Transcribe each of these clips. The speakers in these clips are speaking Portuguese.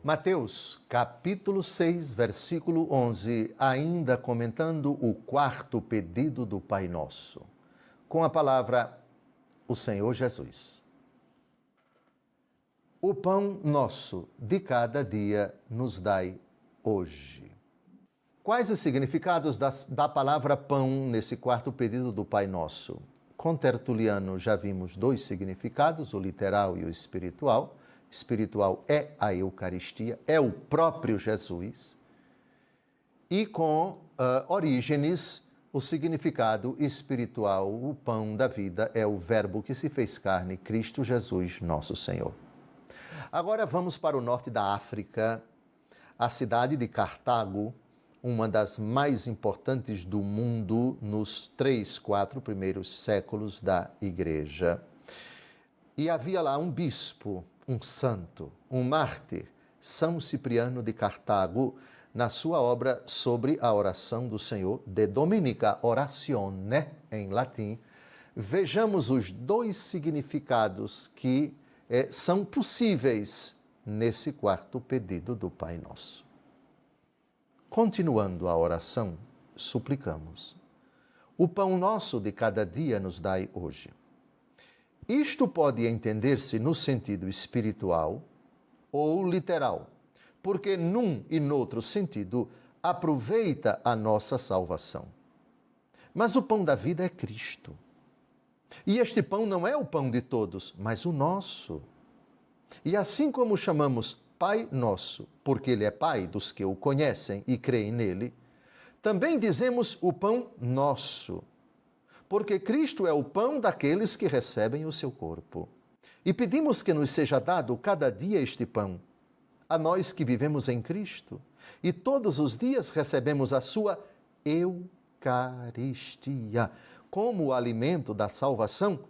Mateus, capítulo 6, versículo 11, ainda comentando o quarto pedido do Pai Nosso, com a palavra, o Senhor Jesus. O pão nosso de cada dia nos dai hoje. Quais os significados da palavra pão nesse quarto pedido do Pai Nosso? Com Tertuliano já vimos dois significados, o literal e o espiritual. Espiritual é a Eucaristia, é o próprio Jesus. E com Orígenes, o significado espiritual, o pão da vida, é o verbo que se fez carne, Cristo Jesus, nosso Senhor. Agora vamos para o norte da África, a cidade de Cartago, uma das mais importantes do mundo nos 3, 4 primeiros séculos da Igreja. E havia lá um bispo, um santo, um mártir, São Cipriano de Cartago, na sua obra sobre a oração do Senhor, De Dominica Oratione, em latim, vejamos os dois significados que são possíveis nesse quarto pedido do Pai Nosso. Continuando a oração, suplicamos: o pão nosso de cada dia nos dai hoje. Isto pode entender-se no sentido espiritual ou literal, porque num e noutro sentido aproveita a nossa salvação. Mas o pão da vida é Cristo. E este pão não é o pão de todos, mas o nosso. E assim como chamamos Pai Nosso, porque Ele é Pai dos que o conhecem e creem nele, também dizemos o pão nosso, porque Cristo é o pão daqueles que recebem o seu corpo. E pedimos que nos seja dado cada dia este pão, a nós que vivemos em Cristo, e todos os dias recebemos a sua Eucaristia, como o alimento da salvação,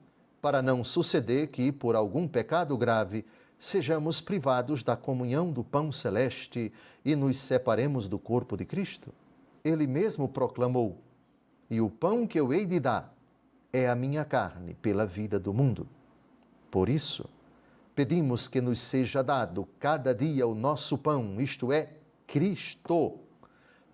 para não suceder que, por algum pecado grave, sejamos privados da comunhão do pão celeste e nos separemos do corpo de Cristo. Ele mesmo proclamou: e o pão que eu hei de dar é a minha carne pela vida do mundo. Por isso, pedimos que nos seja dado cada dia o nosso pão, isto é, Cristo,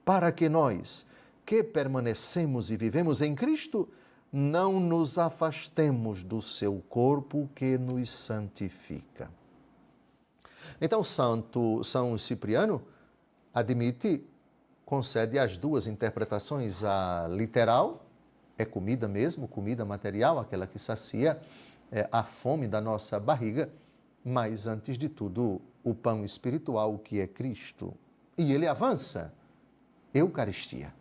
para que nós, que permanecemos e vivemos em Cristo, não nos afastemos do seu corpo que nos santifica. Então, São Cipriano concede as duas interpretações, a literal, é comida mesmo, comida material, aquela que sacia a fome da nossa barriga, mas antes de tudo, o pão espiritual, que é Cristo. E ele avança, Eucaristia.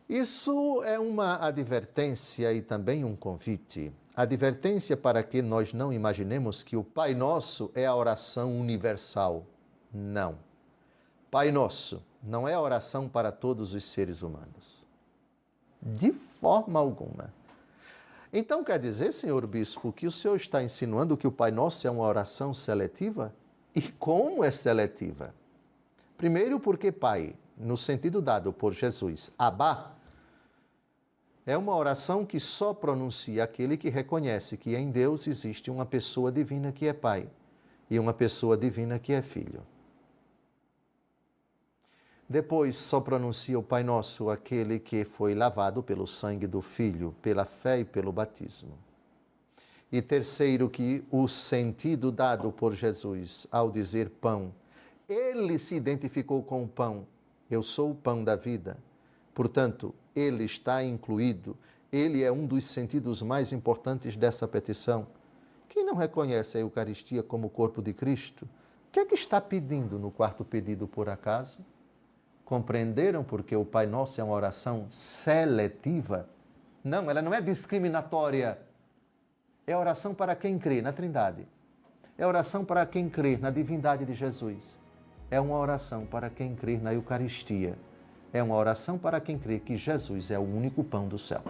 Isso é uma advertência e também um convite. Advertência para que nós não imaginemos que o Pai Nosso é a oração universal. Não. Pai Nosso não é a oração para todos os seres humanos. De forma alguma. Então quer dizer, senhor bispo, que o senhor está insinuando que o Pai Nosso é uma oração seletiva? E como é seletiva? Primeiro porque Pai, no sentido dado por Jesus, Abá, é uma oração que só pronuncia aquele que reconhece que em Deus existe uma pessoa divina que é Pai e uma pessoa divina que é Filho. Depois só pronuncia o Pai Nosso aquele que foi lavado pelo sangue do Filho, pela fé e pelo batismo. E terceiro, que o sentido dado por Jesus ao dizer pão, ele se identificou com o pão. Eu sou o pão da vida. Portanto, ele está incluído. Ele é um dos sentidos mais importantes dessa petição. Quem não reconhece a Eucaristia como o corpo de Cristo, o que é que está pedindo no quarto pedido, por acaso? Compreenderam porque o Pai Nosso é uma oração seletiva? Não, ela não é discriminatória. É oração para quem crê na Trindade. É oração para quem crê na divindade de Jesus. É uma oração para quem crê na Eucaristia. É uma oração para quem crê que Jesus é o único pão do céu.